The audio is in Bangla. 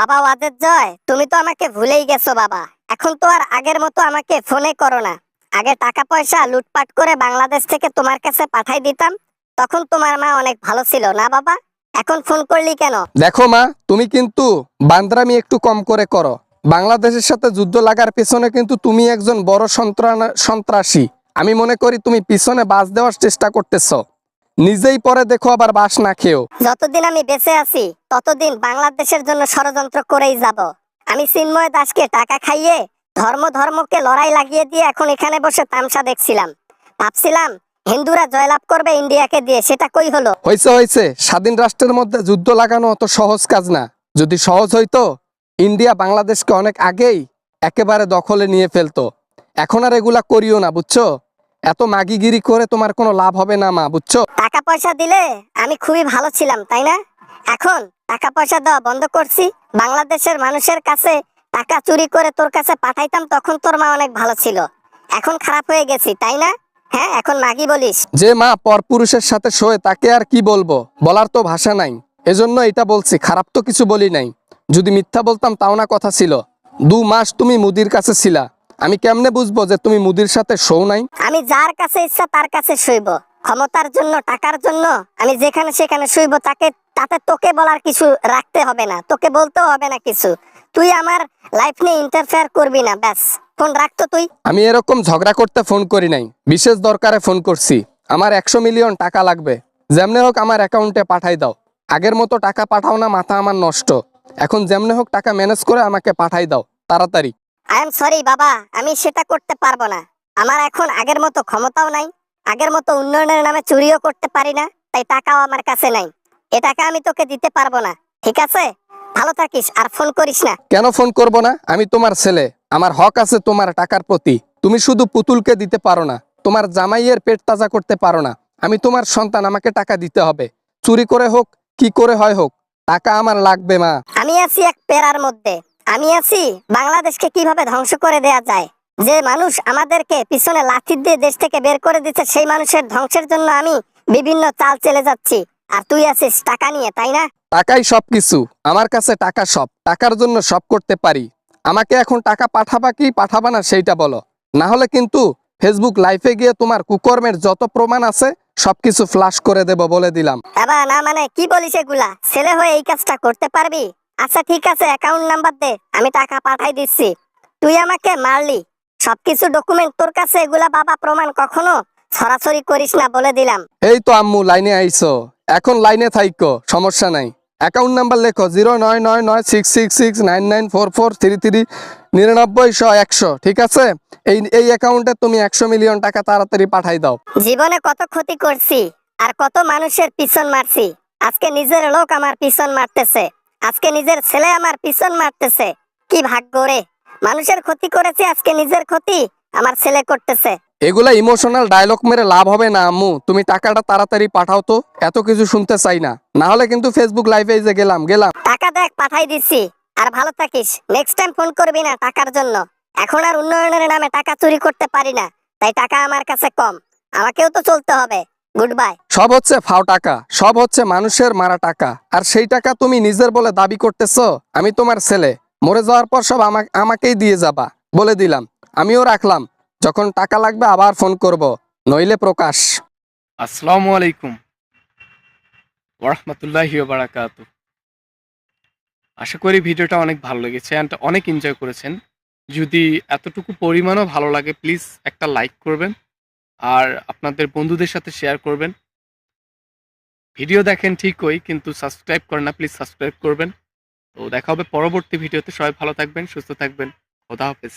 বাবা ওয়াজেদ জয়, তুমি তো আমাকে ভুলেই গেছো বাবা। এখন তো আর আগের মতো আমাকে ফোনে করো না। আগে টাকা পয়সা লুটপাট করে বাংলাদেশ থেকে তোমার কাছে পাঠাই দিতাম, তখন তোমার মা অনেক ভালো ছিল না বাবা? এখন ফোন করলি কেন? দেখো মা, তুমি কিন্তু বান্দরামি একটু কম করে করো। বাংলাদেশের সাথে যুদ্ধ লাগার পেছনে কিন্তু তুমি একজন বড় সন্ত্রাসী। আমি মনে করি তুমি পিছনে বাস দেওয়ার চেষ্টা করতেছো, নিজেই পরে দেখো আবার বাস না খেও। যতদিন আমি বেঁচে আছি ততদিন বাংলাদেশের জন্য ষড়যন্ত্র করেই যাব। আমি চিন্ময় দাসকে টাকা খাইয়ে ধর্মকে লড়াই লাগিয়ে দিয়ে এখন এখানে বসে তামসা দেখছিলাম। ভাবছিলাম হিন্দুরা জয়লাভ করবে ইন্ডিয়াকে দিয়ে, সেটা কই হলো? হয়েছে, স্বাধীন রাষ্ট্রের মধ্যে যুদ্ধ লাগানো অত সহজ কাজ না। যদি সহজ হইতো, ইন্ডিয়া বাংলাদেশকে অনেক আগেই একেবারে দখলে নিয়ে ফেলতো। এখন আর এগুলা করিও না, বুঝছো? এত মাগিগিরি করে তোমার কোনো লাভ হবে না মা, বুঝছো? টাকা পয়সা দিলে আমি খুবই ভালো ছিলাম, তাই না? এখন টাকা পয়সা দেওয়া বন্ধ করছি, বাংলাদেশের মানুষের কাছে টাকা চুরি করে তোর কাছে পাঠাইতাম, তখন তোর মা অনেক ভালো ছিল। এখন খারাপ হয়ে গেছি, তাই না? হ্যাঁ, এখন মাগি বলিস? যে মা পরপুরুষের সাথে শোয় তাকে আর কি বলবো, বলার তো ভাষা নাই। এজন্য এটা বলছি, খারাপ তো কিছু বলি নাই। যদি মিথ্যা বলতাম তাও না কথা ছিল। 2 মাস তুমি মুদির কাছে ছিলা, আমি কেমনে বুঝবো যে তুমি মুদির সাথে শো নাই? আমি যার কাছে ইচ্ছা তার কাছে শুইব। ক্ষমতার জন্য, টাকার জন্য আমি যেখানে সেখানে শুইব, তাতে তোকে বলার কিছু রাখতে হবে না, তোকে বলতেও হবে না কিছু। তুই আমার লাইফ নিয়ে ইন্টারফেয়ার করবি না, ব্যাস। ফোন রাখতো তুই। আমি এরকম ঝগড়া করতে ফোন করি নাই, বিশেষ দরকারে ফোন করছি। আমার 100 মিলিয়ন টাকা লাগবে, যেমনে হোক আমার অ্যাকাউন্টে পাঠাই দাও। আগের মতো টাকা পাঠাও না, মাথা আমার নষ্ট। এখন যেমনে হোক টাকা ম্যানেজ করে আমাকে পাঠাই দাও তাড়াতাড়ি। আই এম সরি বাবা, আমি সেটা করতে পারবো না। আমার এখন আগের মতো ক্ষমতাও নাই, আগের মতো উন্নয়নের নামে চুরিও করতে পারি না, তাই টাকাও আমার কাছে নাই। এ টাকা আমি তোকে দিতে পারবো না, ঠিক আছে? ভালো থাকিস, আর ফোন করিস না। কেন ফোন করব না? আমি তোমার ছেলে, আমার হক আছে তোমার টাকার প্রতি। তুমি শুধু পুতুলকে দিতে পারো না, তোমার জামাইয়ের পেট তাজা করতে পারো না। আমি তোমার সন্তান, আমাকে টাকা দিতে হবে। চুরি করে হোক, কি করে হয় হোক, টাকা আমার লাগবে মা। আমি আছি এক পেরার মধ্যে। আমি আছি বাংলাদেশকে কিভাবে ধ্বংস করে দেয়া যায়। যে মানুষ আমাদেরকে পিছনে লাঠি দিয়ে দেশ থেকে বের করে দিচ্ছে, সেই মানুষের ধ্বংসের জন্য আমি বিভিন্ন চাল চেলে যাচ্ছি। আর তুই আছিস টাকা নিয়ে, তাই না? টাকাই সবকিছু, আমার কাছে টাকা সব। টাকার জন্য সব করতে পারি। আমাকে এখন টাকা পাঠাবা কি পাঠাবা না সেইটা বলো, না হলে কিন্তু ফেসবুক লাইভে গিয়ে তোমার কুকর্মের যত প্রমাণ আছে সবকিছু ফ্লাশ করে দেব, বলে দিলাম। বাবা, না মানে কি বলিস এগুলা? ছেলে হয়ে এই কাজটা করতে পারবি? আচ্ছা ঠিক আছে, অ্যাকাউন্ট নাম্বার দে, আমি টাকা পাঠাই দিচ্ছি। তুই আমাকে মারলি, সবকিছু ডকুমেন্ট তোর কাছে, এগুলা বাবা প্রমাণ কখনো ছড়াছড়ি করিস না, বলে দিলাম। এই তো আম্মু লাইনে আইছো, এখন লাইনে থাইকো, সমস্যা নাই। অ্যাকাউন্ট নাম্বার লেখো 0999666699443399 ঠিক আছে? এই অ্যাকাউন্টে তুমি 100 মিলিয়ন টাকা তাড়াতাড়ি পাঠাই দাও। জীবনে কত ক্ষতি করছি, আর কত মানুষের পিছন মারছি। আজকে নিজের লোক আমার পিছন মারতেছে, আজকে নিজের ছেলে আমার পিছন মারতেছে। কি ভাগ্য রে! মানুষের ক্ষতি করেছি, আজকে নিজের ক্ষতি আমার ছেলে করতেছে। এগুলা ইমোশনাল ডায়লগ মেরে লাভ হবে না আম্মু, তুমি টাকাটা তাড়াতাড়ি পাঠাও তো, এত কিছু শুনতে চাই না। না হলে কিন্তু ফেসবুক লাইভে যে গেলাম। টাকা দেখ, পাঠাই দিচ্ছি। আর ভালো থাকিস, নেক্সট টাইম ফোন করবি না টাকার জন্য। এখন আর উন্নয়নের নামে টাকা চুরি করতে পারি না, তাই টাকা আমার কাছে কম, আমাকেও তো চলতে হবে। Good bye. সব হচ্ছে ফাও টাকা, সব হচ্ছে মানুষের মারা টাকা। আর সেই টাকা তুমি নিজের বলে দাবি করতেছো। আমি তোমার ছেলে, মরে যাওয়ার পর সব আমাকেই দিয়ে যাবা, বলে দিলাম। আমিও রাখলাম, যখন টাকা লাগবে আবার ফোন করব, নইলে প্রকাশ। আসসালামু আলাইকুম ওরহমতুল্লাহি ওবারাকাতু। আশা করি ভিডিওটা অনেক ভালো লেগেছে অ্যান্ড অনেক এনজয় করেছেন। যদি এতটুকু পরিমাণও ভালো লাগে, প্লিজ একটা লাইক করবেন আর আপনাদের বন্ধুদের সাথে শেয়ার করবেন। ভিডিও দেখেন ঠিকই, কিন্তু সাবস্ক্রাইব করেন না, প্লিজ সাবস্ক্রাইব করবেন। তো দেখা হবে পরবর্তী ভিডিওতে। সবাই ভালো থাকবেন, সুস্থ থাকবেন। খোদা হাফেজ।